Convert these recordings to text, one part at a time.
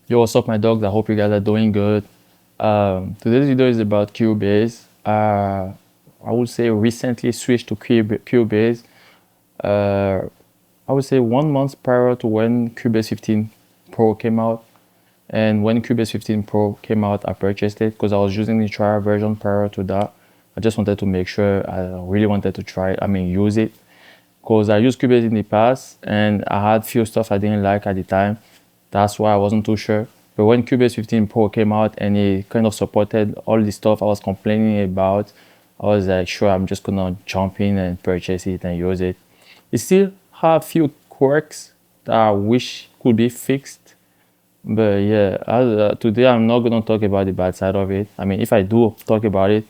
Yo, what's up, my dogs? I hope you guys are doing good. Today's video is about Cubase. I would say recently switched to Cubase. Uh, I would say 1 month prior to when Cubase 15 Pro came out. And when Cubase 15 Pro came out, I purchased it because I was using the trial version prior to that. I just wanted to make sure, I really wanted to use it. Because I used Cubase in the past and I had few stuff I didn't like at the time. That's why I wasn't too sure. But when Cubase 15 Pro came out and it kind of supported all the stuff I was complaining about, I was like, sure, I'm just gonna jump in and purchase it and use it. It still have few quirks that I wish could be fixed. But yeah, today I'm not gonna talk about the bad side of it. I mean, if I do talk about it,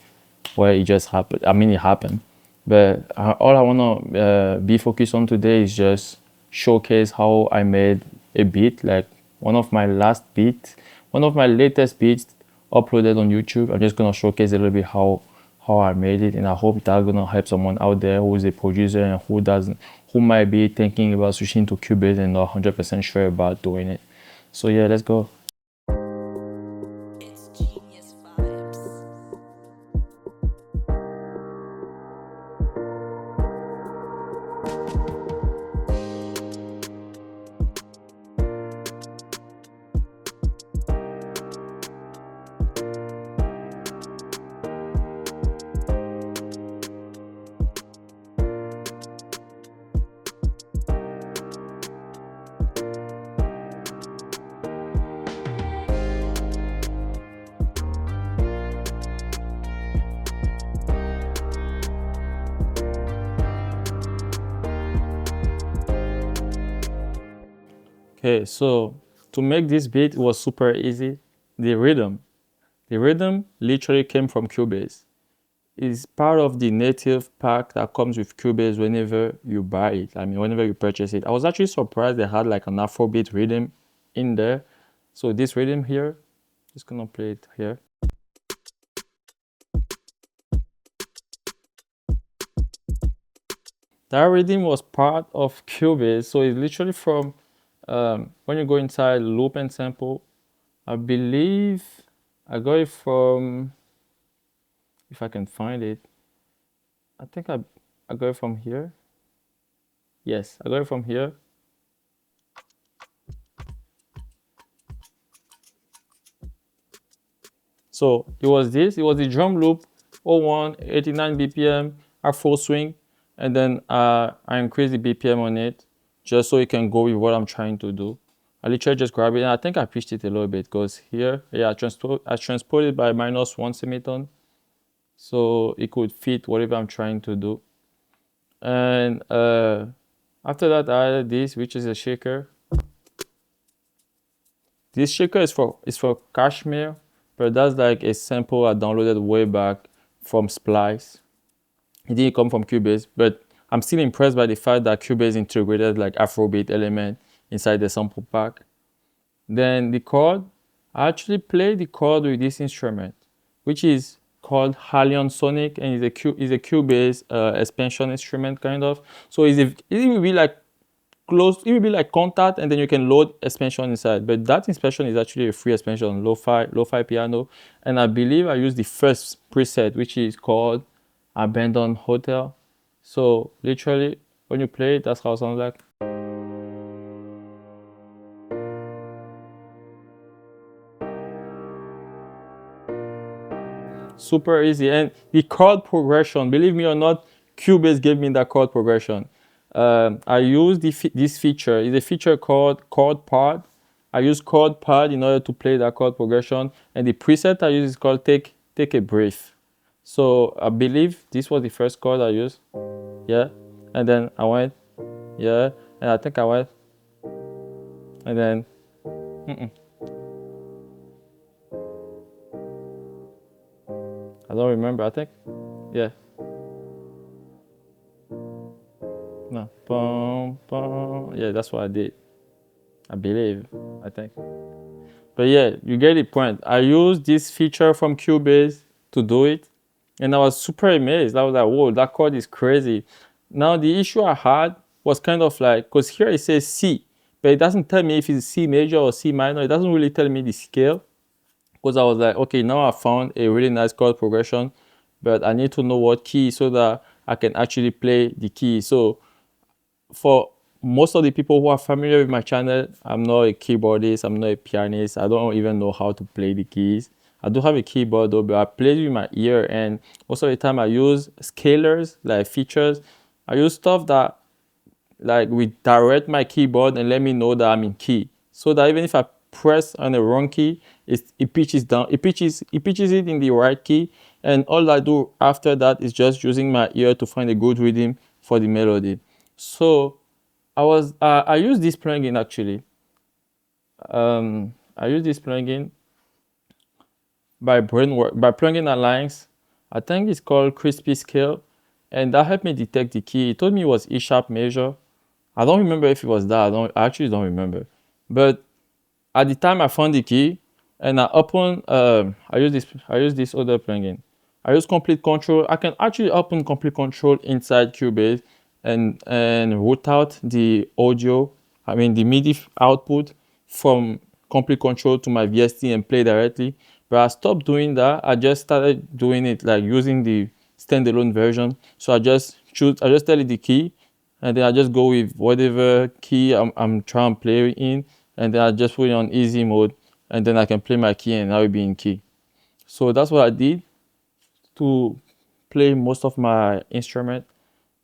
well, it just happened. I mean, it happened. But all I want to be focused on today is just showcase how I made a beat, like one of my latest beats uploaded on YouTube. I'm just gonna showcase a little bit how I made it, and I hope that's gonna help someone out there who is a producer and who might be thinking about switching to Cubase and not 100% sure about doing it. So yeah, let's go. It's GeniusVybz. Okay, so to make this beat, it was super easy. The rhythm literally came from Cubase. It's part of the native pack that comes with Cubase whenever you buy it. I mean, whenever you purchase it. I was actually surprised they had like an Afrobeat rhythm in there. So this rhythm here, just gonna play it here. That rhythm was part of Cubase. So it's literally from when you go inside loop and sample. I believe I got it from, if I can find it, I think I got it from here. Yes, I got it from here. So it was the drum loop, 01, 89 BPM, Afro swing, and then I increased the BPM on it just so it can go with what I'm trying to do. I literally just grabbed it, and I think I pitched it a little bit because here, yeah, I transported by -1 semitone so it could fit whatever I'm trying to do. And after that, I added this, which is a shaker. This shaker is for Kashmir, but that's like a sample I downloaded way back from Splice. It didn't come from Cubase, but I'm still impressed by the fact that Cubase integrated like Afrobeat element inside the sample pack. Then the chord, I actually play the chord with this instrument, which is called Halion Sonic, and is a Cubase expansion instrument kind of. So it will be like it will be like contact, and then you can load expansion inside. But that expansion is actually a free expansion, lo-fi piano. And I believe I used the first preset, which is called Abandoned Hotel. So literally, when you play it, that's how it sounds like. Super easy. And the chord progression, believe me or not, Cubase gave me that chord progression. I use this feature. It's a feature called Chord Pod. I use Chord Pod in order to play that chord progression. And the preset I use is called Take a Breath. So I believe this was the first chord I used. Yeah. And then I went, yeah. And I think I went, and then, I don't remember, I think, yeah. No, boom, boom. Yeah, that's what I did. I believe, I think. But yeah, you get the point. I used this feature from Cubase to do it, and I was super amazed. I was like, whoa, that chord is crazy. Now, the issue I had was kind of like, because here it says C, but it doesn't tell me if it's C major or C minor. It doesn't really tell me the scale, because I was like, okay, now I found a really nice chord progression, but I need to know what key so that I can actually play the key. So for most of the people who are familiar with my channel, I'm not a keyboardist, I'm not a pianist, I don't even know how to play the keys. I do have a keyboard though, but I play with my ear, and most of the time I use scalers, like features. I use stuff that like we direct my keyboard and let me know that I'm in key, so that even if I press on the wrong key, it pitches down, it pitches it in the right key, and all I do after that is just using my ear to find a good rhythm for the melody. So I use this plugin actually. I use this plugin by Brainwork, by plugin Alliance. I think it's called Crispy Scale, and that helped me detect the key. It told me it was E sharp major. I don't remember if it was that. I actually don't remember. But at the time I found the key, and I open I use this other plugin. I use complete control. I can actually open complete control inside Cubase and route out the audio, I mean the MIDI output from complete control to my VST and play directly. But I stopped doing that. I just started doing it like using the standalone version. So I just tell it the key, and then I just go with whatever key I'm trying to play in, and then I just put it on easy mode, and then I can play my key and I will be in key. So that's what I did to play most of my instrument.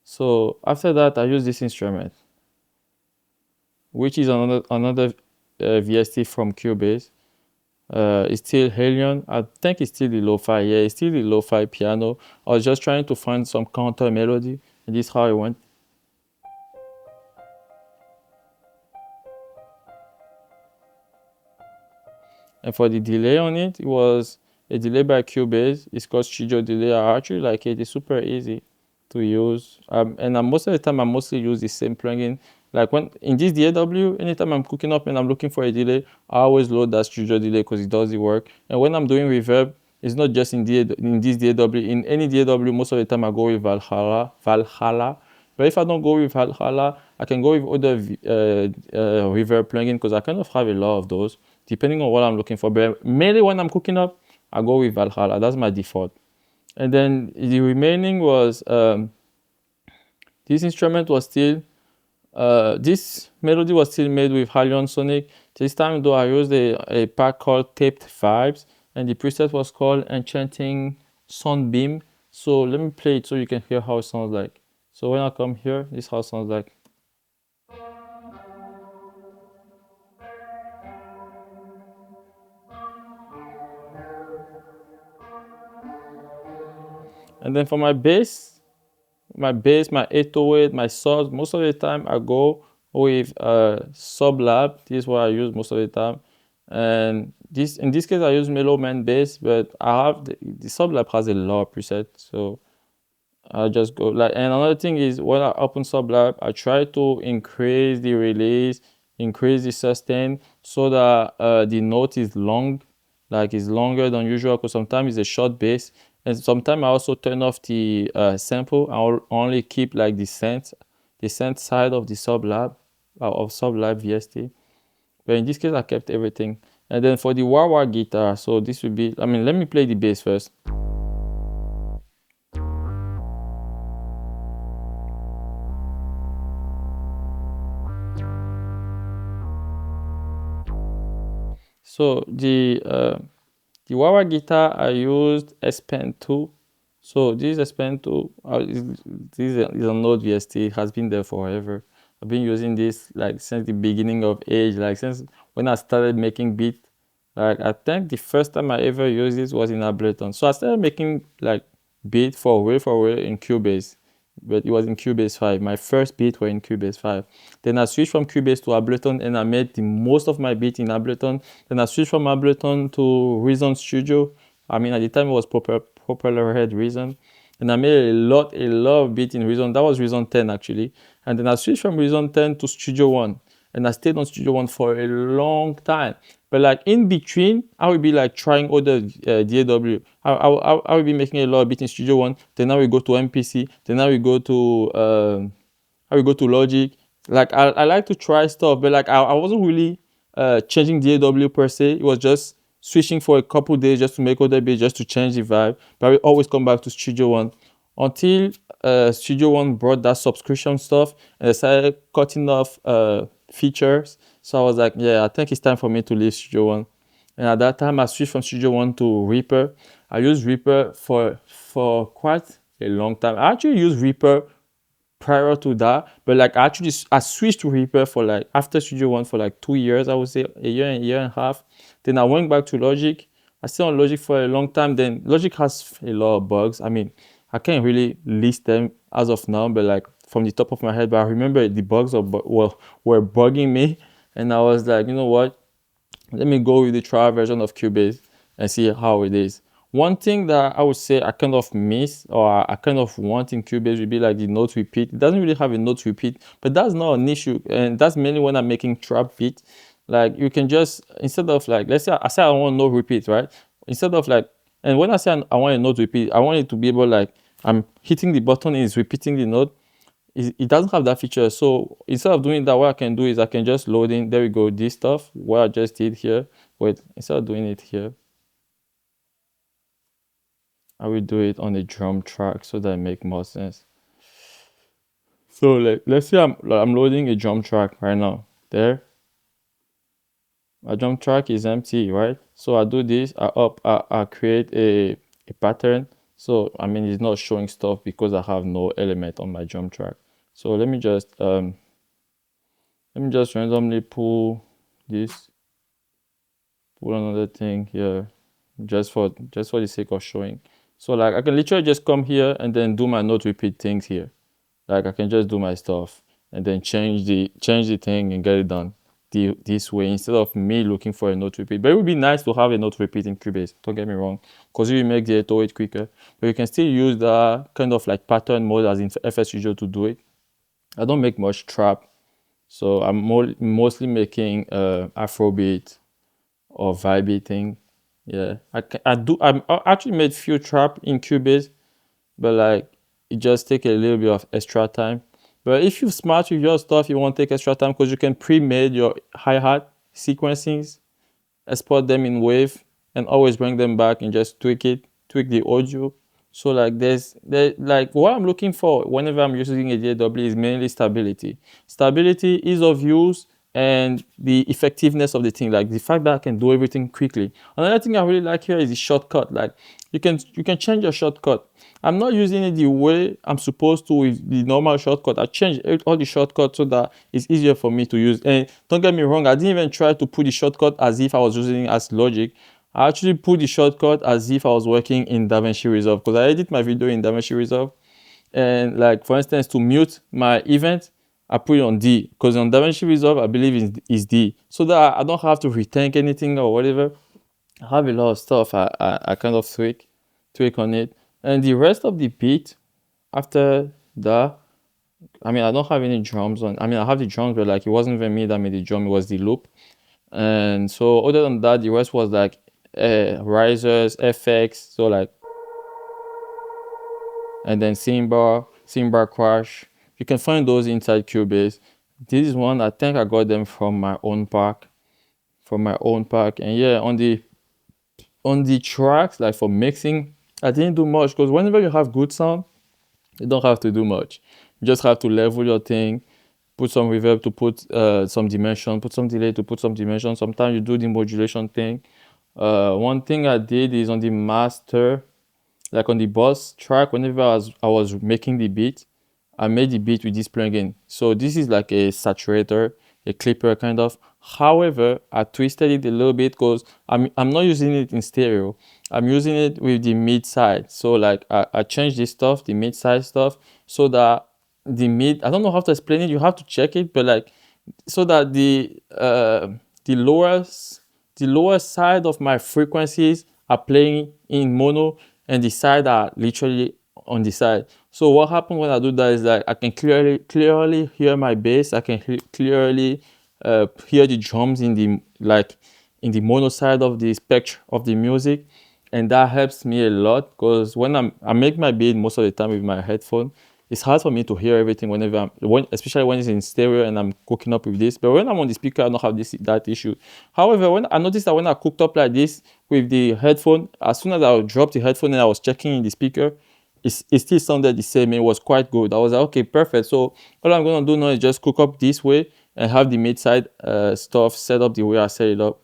So after that, I use this instrument, which is another VST from Cubase. It's still Helion. I think it's still the lo-fi. Yeah, it's still the lo-fi piano. I was just trying to find some counter melody, and this is how it went. And for the delay on it, it was a delay by Cubase. It's called Studio Delay. I actually like it. It's super easy to use. And most of the time, I mostly use the same plugin. Like when in this DAW, anytime I'm cooking up and I'm looking for a delay, I always load that Studio Delay because it does the work. And when I'm doing reverb, it's not just in this DAW. In any DAW, most of the time I go with Valhalla. But if I don't go with Valhalla, I can go with other reverb plugin, because I kind of have a lot of those, depending on what I'm looking for. But mainly when I'm cooking up, I go with Valhalla. That's my default. And then the remaining was this instrument was still this melody was still made with Halion Sonic. This time though, I used a pack called Taped Vibes, and the preset was called Enchanting Sunbeam. So let me play it so you can hear how it sounds like. So when I come here, this is how it sounds like. And then for my bass, my 808, my subs, most of the time I go with Sublab. This is what I use most of the time. And in this case I use Mellowman bass, but I have the Sublab has a lot of presets, so I just go like. And another thing is, when I open Sublab, I try to increase the release, increase the sustain, so that the note is long, like it's longer than usual, because sometimes it's a short bass. And sometimes I also turn off the sample. I'll only keep like the synth side of the Sublab, of Sublab VST. But in this case, I kept everything. And then for the wah-wah guitar, so this would be, I mean, let me play the bass first. So the wah-wah guitar, I used S Pen 2. So this S Pen 2, this is a Node VST. It has been there forever. I've been using this like since the beginning of age, like since when I started making beat. Like I think the first time I ever used this was in Ableton. So I started making like beat for real in Cubase, but it was in Cubase 5. My first beat were in Cubase 5. Then I switched from Cubase to Ableton, and I made the most of my beat in Ableton. Then I switched from Ableton to Reason Studio. I mean, at the time it was Propeller Head Reason. And I made a lot of beat in Reason. That was Reason 10 actually. And then I switched from Reason 10 to Studio One. And I stayed on Studio One for a long time. But like in between, I would be like trying other DAW. I would be making a lot of beat in Studio One. Then I will go to MPC. Then I will go to Logic. like I like to try stuff, but like I wasn't really changing DAW per se. It was just switching for a couple days just to make other beats, just to change the vibe. But I will always come back to Studio One until Studio One brought that subscription stuff and they started cutting off features. So I was like, yeah, I think it's time for me to leave Studio One. And at that time, I switched from Studio One to Reaper. I used Reaper for quite a long time. I actually used Reaper prior to that, but like I switched to Reaper for like after Studio One for like 2 years, I would say a year and a half. Then I went back to Logic. I stayed on Logic for a long time. Then Logic has a lot of bugs. I mean, I can't really list them as of now, but like from the top of my head, but I remember the bugs were bugging me, and I was like, you know what? Let me go with the trial version of Cubase and see how it is. One thing that I would say I kind of miss or I kind of want in Cubase would be like the note repeat. It doesn't really have a note repeat, but that's not an issue. And that's mainly when I'm making trap beat. Like you can just, instead of like, let's say I say I want note repeat, right? Instead of like, and when I say I want a note repeat, I want it to be able like, I'm hitting the button and it's repeating the note. It doesn't have that feature. So instead of doing that, what I can do is I can just load in, there we go, this stuff, what I just did here. Wait, instead of doing it here, I will do it on a drum track so that it makes more sense. So like, let's say I'm loading a drum track right now. There, my drum track is empty, right? So I do this, I create a pattern. So I mean, it's not showing stuff because I have no element on my drum track. So let me just randomly pull this, pull another thing here, just for the sake of showing. So like I can literally just come here and then do my note repeat things here. Like I can just do my stuff and then change the thing and get it done this way instead of me looking for a note repeat. But it would be nice to have a note repeat in Cubase, don't get me wrong, because you make the auto quicker. But you can still use the kind of like pattern mode as in FL Studio to do it. I don't make much trap, so I'm mostly making Afrobeat or vibey thing. Yeah, I actually made few trap in Cubase, but like it just take a little bit of extra time. But if you're smart with your stuff, you won't take extra time because you can pre-made your hi-hat sequencings, export them in wave, and always bring them back and just tweak the audio. So like like what I'm looking for whenever I'm using a DAW is mainly stability, ease of use, and the effectiveness of the thing, like the fact that I can do everything quickly. Another thing I really like here is the shortcut. Like you can change your shortcut. I'm not using it the way I'm supposed to with the normal shortcut. I changed all the shortcuts so that it's easier for me to use. And don't get me wrong, I didn't even try to put the shortcut as if I was using it as Logic. I actually put the shortcut as if I was working in DaVinci Resolve because I edit my video in DaVinci Resolve. And like for instance, to mute my event, I put it on D because on DaVinci Resolve, I believe is D, so that I don't have to rethink anything or whatever. I have a lot of stuff I kind of tweak on it. And the rest of the beat after that, I mean, I don't have any drums on. I mean, I have the drums, but like it wasn't even me that made the drum, it was the loop. And so other than that, the rest was like risers, FX, so like, and then cymbal crash. You can find those inside Cubase. This is one, I think I got them from my own pack. And yeah, on the tracks, like for mixing, I didn't do much because whenever you have good sound, you don't have to do much. You just have to level your thing, put some reverb to put some dimension, put some delay to put some dimension. Sometimes you do the modulation thing. One thing I did is on the master, like on the boss track, whenever I was making the beat, I made the beat with this plugin. So this is like a saturator, a clipper kind of. However, I twisted it a little bit because I'm not using it in stereo. I'm using it with the mid side. So like I changed this stuff, the mid side stuff, so that the mid, I don't know how to explain it. You have to check it, but like so that the lower side of my frequencies are playing in mono and the side are literally on the side. So what happens when I do that is that I can clearly hear my bass. I can clearly hear the drums in the mono side of the spectrum of the music, and that helps me a lot because when I make my beat most of the time with my headphone, it's hard for me to hear everything especially when it's in stereo and I'm cooking up with this. But when I'm on the speaker, I don't have that issue. However, when I noticed that when I cooked up like this with the headphone, as soon as I dropped the headphone and I was checking in the speaker, it still sounded the same. It was quite good. I was like, okay, perfect. So all I'm gonna do now is just cook up this way and have the mid-side stuff set up the way I set it up.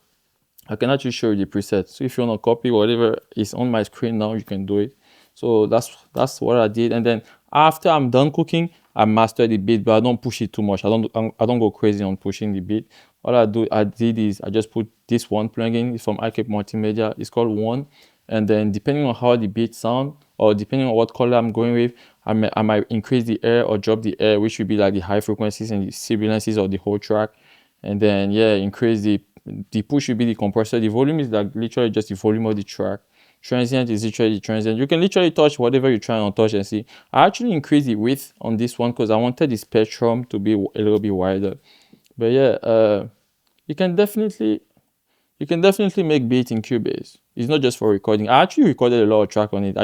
I can actually show you the preset. So if you want to copy whatever is on my screen now, you can do it. So that's what I did. And then after I'm done cooking, I master the beat, but I don't push it too much. I don't go crazy on pushing the beat. All I did is I just put this one plugin. It's from iCape Multimedia. It's called One. And then depending on how the beat sound, or depending on what color I'm going with, I might increase the air or drop the air, which would be like the high frequencies and the sibilances of the whole track. And then yeah, increase the push should be the compressor. The volume is like literally just the volume of the track. Transient is literally the transient. You can literally touch whatever you're trying to touch and see. I actually increased the width on this one because I wanted the spectrum to be a little bit wider. But yeah, you can definitely make beats in Cubase. It's not just for recording. I actually recorded a lot of track on it.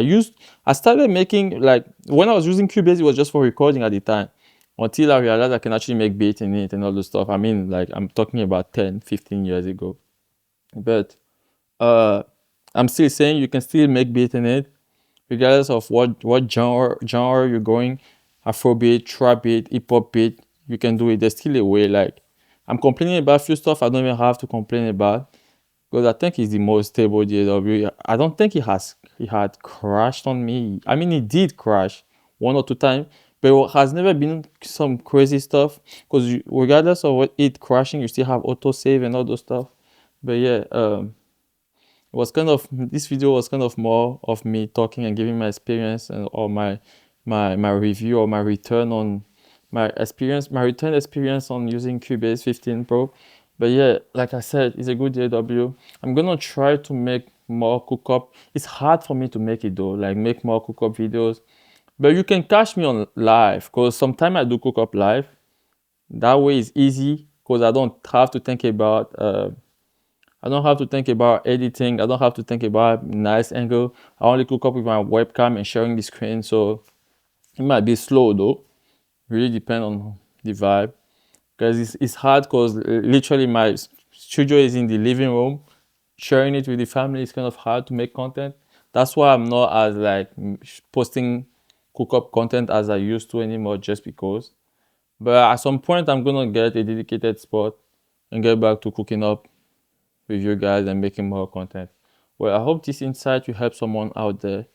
I started making, like, when I was using Cubase, it was just for recording at the time. Until I realized I can actually make beats in it and all the stuff. I mean, like, I'm talking about 10, 15 years ago. But I'm still saying you can still make beats in it, regardless of what genre you're going. Afrobeat, trap beat, hip hop beat, you can do it. There's still a way. Like, I'm complaining about a few stuff I don't even have to complain about, because I think it's the most stable DAW. I don't think he had crashed on me. I mean, it did crash 1 or 2 times, but it has never been some crazy stuff, because regardless of it crashing, you still have autosave and all those stuff. But yeah, this video was kind of more of me talking and giving my experience or my review or my return on my return experience on using Cubase 15 Pro. But yeah, like I said, it's a good DAW. I'm gonna try to make more cookup. It's hard for me to make it though, like make more cookup videos. But you can catch me on live, because sometimes I do cookup live. That way it's easy, because I don't have to think about editing. I don't have to think about nice angle. I only cook up with my webcam and sharing the screen. So it might be slow though. Really depend on the vibe. Because it's hard, because literally my studio is in the living room. Sharing it with the family is kind of hard to make content. That's why I'm not as like posting cook-up content as I used to anymore, just because. But at some point, I'm gonna get a dedicated spot and get back to cooking up with you guys and making more content. Well, I hope this insight will help someone out there.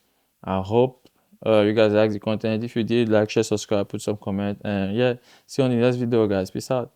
I hope you guys like the content. If you did, like, share, subscribe, put some comment, and yeah, see you on the next video, guys. Peace out.